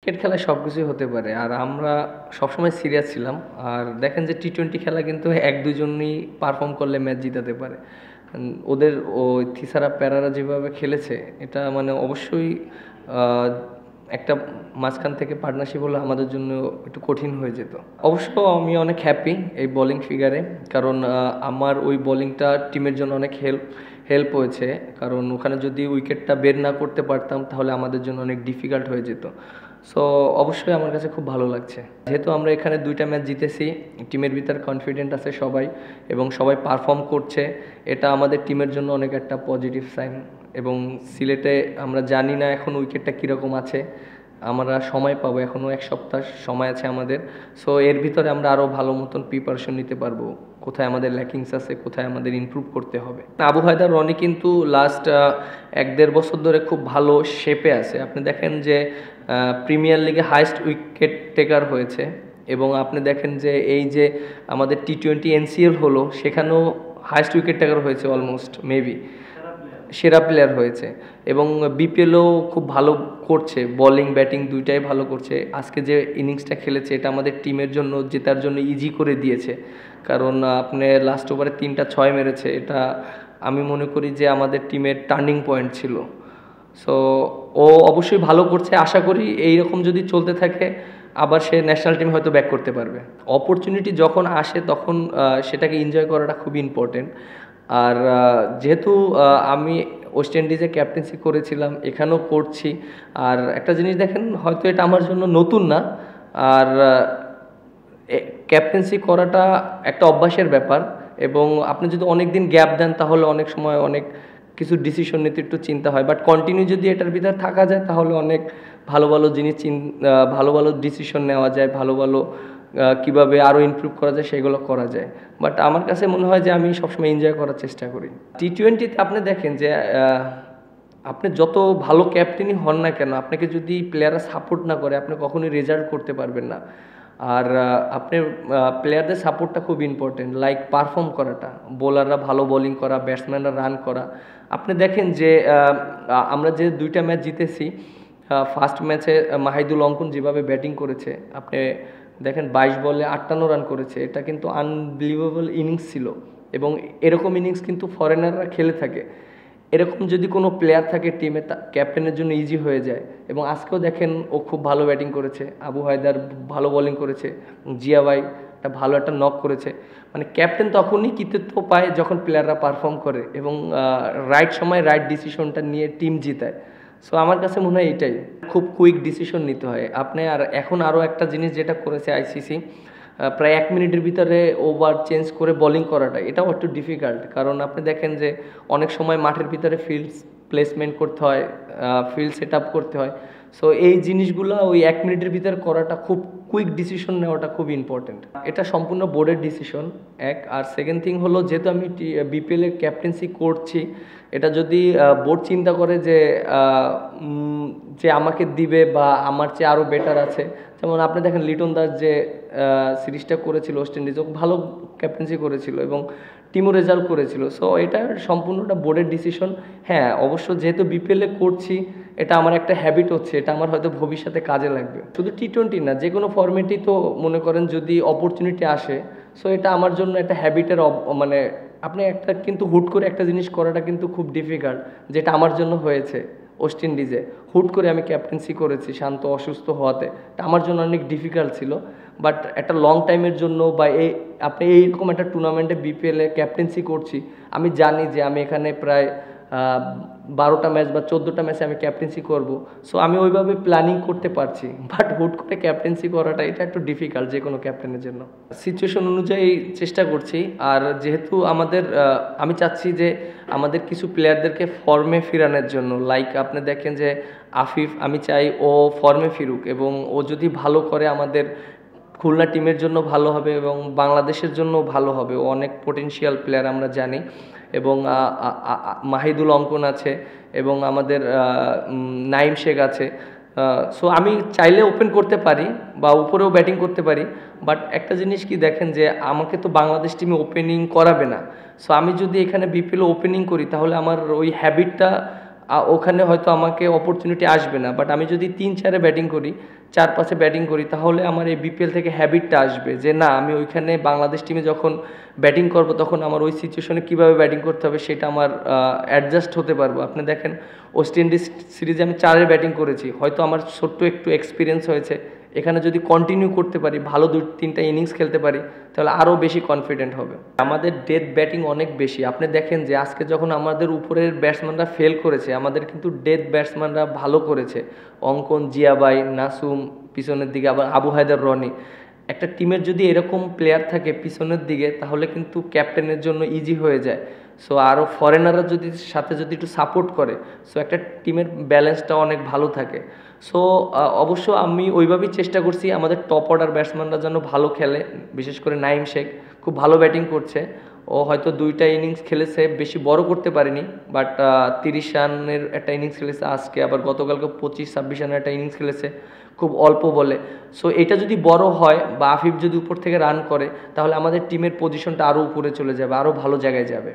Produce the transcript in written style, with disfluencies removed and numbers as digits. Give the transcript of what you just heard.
Cricket খেলায় সবকিছুই হতে পারে। আর আমরা সবসময় সিরিয়াস ছিলাম। আর দেখেন যে টি-20 খেলা কিন্তু ১-২ জনই পারফর্ম করলে ম্যাচ জিতাতে পারে। ওদের ওই থিসারা প্যারারা যেভাবে খেলেছে এটা মানে অবশ্যই আ একটা মাঝখান থেকে পার্টনারশিপ হলে আমাদের জন্য একটু কঠিন হয়ে যেত। অবশ্য আমি অনেক হ্যাপি এই বোলিং ফিগারে। কারণ আমার ওই বোলিংটা টিমের জন্য অনেক হেল্প হয়েছে। কারণ ওখানে যদি উইকেটটা বের না করতে পারতাম তাহলে আমাদের জন্য অনেক ডিফিকাল্ট হয়ে যেত। সো অবশ্যই আমার কাছে খুব ভালো লাগছে। যেহেতু আমরা এখানে ২ টা ম্যাচ জিতেছি, টিমের ভিতর কনফিডেন্ট আছে সবাই এবং সবাই পারফর্ম করছে। এটা আমাদের টিমের জন্য অনেক একটা পজিটিভ সাইন। এবং সিলেটে আমরা জানি না এখন উইকেটটা কীরকম আছে। আমরা সময় পাবো, এখনও ১ সপ্তাহ সময় আছে আমাদের। সো এর ভিতরে আমরা আরও ভালো মতন প্রিপারেশন নিতে পারবো, কোথায় আমাদের ল্যাকিংস আছে, কোথায় আমাদের ইমপ্রুভ করতে হবে। আবু হায়দার রনি কিন্তু লাস্ট ১-১.৫ বছর ধরে খুব ভালো শেপে আছে। আপনি দেখেন যে প্রিমিয়ার লিগে হাইয়েস্ট উইকেট টেকার হয়েছে। এবং আপনি দেখেন যে এই যে আমাদের টি-20 এনসিএল হলো, সেখানেও হাইয়েস্ট উইকেট টেকার হয়েছে অলমোস্ট মেবি সেরা প্লেয়ার হয়েছে। এবং বিপিএলও খুব ভালো করছে, বোলিং ব্যাটিং দুইটাই ভালো করছে। আজকে যে ইনিংসটা খেলেছে এটা আমাদের টিমের জন্য জেতার জন্য ইজি করে দিয়েছে। কারণ আপনি লাস্ট ওভারে ৩টা ৬ মেরেছে, এটা আমি মনে করি যে আমাদের টিমের টার্নিং পয়েন্ট ছিল। সো ও অবশ্যই ভালো করছে, আশা করি এইরকম যদি চলতে থাকে আবার সে ন্যাশনাল টিমে হয়তো ব্যাক করতে পারবে। অপরচুনিটি যখন আসে তখন সেটাকে এনজয় করাটা খুব ইম্পর্টেন্ট। আর যেহেতু আমি ওয়েস্ট ইন্ডিজে ক্যাপ্টেন্সি করেছিলাম, এখানেও করছি। আর একটা জিনিস দেখেন, হয়তো এটা আমার জন্য নতুন না। আর ক্যাপ্টেন্সি করাটা একটা অভ্যাসের ব্যাপার। এবং আপনি যদি অনেক দিন গ্যাপ দেন তাহলে অনেক সময় অনেক কিছু ডিসিশন নিতে একটু চিন্তা হয়। বাট কন্টিনিউ যদি এটার ভিতরে থাকা যায় তাহলে অনেক ভালো ভালো জিনিস ভালো ভালো ডিসিশন নেওয়া যায়, ভালো ভালো কীভাবে আরও ইমপ্রুভ করা যায় সেগুলো করা যায়। বাট আমার কাছে মনে হয় যে আমি সবসময় এনজয় করার চেষ্টা করি। টি-20তে আপনি দেখেন যে আপনি যত ভালো ক্যাপ্টেনই হন না কেন, আপনাকে যদি প্লেয়াররা সাপোর্ট না করে আপনি কখনোই রেজাল্ট করতে পারবেন না। আর আপনি প্লেয়ারদের সাপোর্টটা খুব ইম্পর্টেন্ট, লাইক পারফর্ম করাটা, বোলাররা ভালো বোলিং করা, ব্যাটসম্যানরা রান করা। আপনি দেখেন যে আমরা যে 2টা ম্যাচ জিতেছি, ফার্স্ট ম্যাচে মাহিদুল অঙ্কন যেভাবে ব্যাটিং করেছে, আপনি দেখেন 22 বলে 58 রান করেছে, এটা কিন্তু আনবিলিভেবল ইনিংস ছিল। এবং এরকম ইনিংস কিন্তু ফরেনাররা খেলে থাকে। এরকম যদি কোনো প্লেয়ার থাকে টিমে, ক্যাপ্টেনের জন্য ইজি হয়ে যায়। এবং আজকেও দেখেন ও খুব ভালো ব্যাটিং করেছে, আবু হায়দার ভালো বোলিং করেছে, জিয়া ভাই ভালো একটা নক করেছে। মানে ক্যাপ্টেন তখনই কৃতিত্ব পায় যখন প্লেয়াররা পারফর্ম করে এবং রাইট সময় রাইট ডিসিশনটা নিয়ে টিম জিতায়। সো আমার কাছে মনে হয় এটাই, খুব কুইক ডিসিশন নিতে হয় আপনি। আর এখন আরও একটা জিনিস যেটা করেছে আইসিসি, প্রায় 1 মিনিটের ভিতরে ওভার চেঞ্জ করে বোলিং করাটা, এটাও একটু ডিফিকাল্ট। কারণ আপনি দেখেন যে অনেক সময় মাঠের ভিতরে ফিল্ড প্লেসমেন্ট করতে হয়, ফিল্ড সেট আপ করতে হয়। সো এই জিনিসগুলো ওই 1 মিনিটের ভিতরে করাটা, খুব কুইক ডিসিশন নেওয়াটা খুব ইম্পর্টেন্ট। এটা সম্পূর্ণ বোর্ডের ডিসিশন এক। আর সেকেন্ড থিং হলো, যেহেতু আমি বিপিএলের ক্যাপ্টেন্সি করছি, এটা যদি বোর্ড চিন্তা করে যে যে আমাকে দিবে বা আমার চেয়ে আরও বেটার আছে, যেমন আপনি দেখেন লিটন দাস যে সিরিজটা করেছিল ওয়েস্ট ইন্ডিজ, ভালো ক্যাপ্টেন্সি করেছিল এবং টিমও রেজাল্ট করেছিল। সো এটা সম্পূর্ণটা বোর্ডের ডিসিশন। হ্যাঁ, অবশ্য যেহেতু বিপিএলে করছি, এটা আমার একটা হ্যাবিট হচ্ছে, এটা আমার হয়তো ভবিষ্যতে কাজে লাগবে। শুধু টি-20 না, যে কোনো ফরম্যাটই তো মনে করেন যদি অপরচুনিটি আসে, সো এটা আমার জন্য একটা হ্যাবিটের মানে আপনি একটা কিন্তু হুট করে একটা জিনিস করাটা কিন্তু খুব ডিফিকাল্ট, যেটা আমার জন্য হয়েছে ওয়েস্ট ইন্ডিজে। হুট করে আমি ক্যাপ্টেন্সি করেছি শান্ত অসুস্থ হওয়াতে, এটা আমার জন্য অনেক ডিফিকাল্ট ছিল। বাট একটা লং টাইমের জন্য বা আপনি এইরকম একটা টুর্নামেন্টে বিপিএলে ক্যাপ্টেন্সি করছি, আমি জানি যে আমি এখানে প্রায় 12টা ম্যাচ বা 14টা ম্যাচে আমি ক্যাপ্টেন্সি করব। সো আমি ওইভাবে প্ল্যানিং করতে পারছি। বাট হুট করে ক্যাপ্টেন্সি করাটা এটা একটু ডিফিকাল্ট যে কোনো ক্যাপ্টেনের জন্য। সিচুয়েশন অনুযায়ী চেষ্টা করছি। আর যেহেতু আমি চাচ্ছি যে আমাদের কিছু প্লেয়ারদেরকে ফর্মে ফেরানোর জন্য, লাইক আপনি দেখেন যে আফিফ, আমি চাই ও ফর্মে ফিরুক এবং ও যদি ভালো করে আমাদের খুলনা টিমের জন্য ভালো হবে এবং বাংলাদেশের জন্য ভালো হবে। ও অনেক পোটেনশিয়াল প্লেয়ার আমরা জানি। এবং মাহিদুল অঙ্কন আছে এবং আমাদের নাইম শেখ আছে। সো আমি চাইলে ওপেন করতে পারি বা উপরেও ব্যাটিং করতে পারি। বাট একটা জিনিস কি দেখেন যে আমাকে তো বাংলাদেশ টিমে ওপেনিং করাবে না। সো আমি যদি এখানে বিপিএল ওপেনিং করি তাহলে আমার ওই হ্যাবিটটা ওখানে হয়তো আমাকে অপরচুনিটি আসবে না, বাট আমি যদি 3-4-এ ব্যাটিং করি, 4-5-এ ব্যাটিং করি, তাহলে আমার এই বিপিএল থেকে হ্যাবিটটা আসবে যে না, আমি ওইখানে বাংলাদেশ টিমে যখন ব্যাটিং করব তখন আমার ওই সিচুয়েশনে কীভাবে ব্যাটিং করতে হবে সেটা আমার অ্যাডজাস্ট হতে পারবো। আপনি দেখেন ওয়েস্ট ইন্ডিজ সিরিজে আমি 4-এ ব্যাটিং করেছি, হয়তো আমার ছোট্ট একটু এক্সপিরিয়েন্স হয়েছে, এখানে যদি কন্টিনিউ করতে পারি, ভালো 2-3টা ইনিংস খেলতে পারি, তাহলে আরও বেশি কনফিডেন্ট হবে। আমাদের ডেথ ব্যাটিং অনেক বেশি। আপনি দেখেন যে আজকে যখন আমাদের উপরের ব্যাটসম্যানরা ফেল করেছে, আমাদের কিন্তু ডেথ ব্যাটসম্যানরা ভালো করেছে। অঙ্কন, জিয়াবাই, নাসুম, পিছনের দিকে আবার আবু হায়দার, রনি। একটা টিমের যদি এরকম প্লেয়ার থাকে পিছনের দিকে, তাহলে কিন্তু ক্যাপ্টেনের জন্য ইজি হয়ে যায়। সো আরও ফরেনাররা যদি সাথে যদি একটু সাপোর্ট করে, সো একটা টিমের ব্যালেন্সটা অনেক ভালো থাকে। সো অবশ্য আমি ওইভাবেই চেষ্টা করছি আমাদের টপ অর্ডার ব্যাটসম্যানরা যেন ভালো খেলে, বিশেষ করে নাইম শেখ খুব ভালো ব্যাটিং করছে। ও হয়তো 2টা ইনিংস খেলেছে, বেশি বড় করতে পারেনি, বাট 30 রানের একটা ইনিংস খেলেছে আজকে, আবার গতকালকে 25-26 রানের একটা ইনিংস খেলেছে খুব অল্প বলে। সো এটা যদি বড় হয় বা আফিফ যদি উপর থেকে রান করে, তাহলে আমাদের টিমের পজিশনটা আরও উপরে চলে যাবে, আরও ভালো জায়গায় যাবে।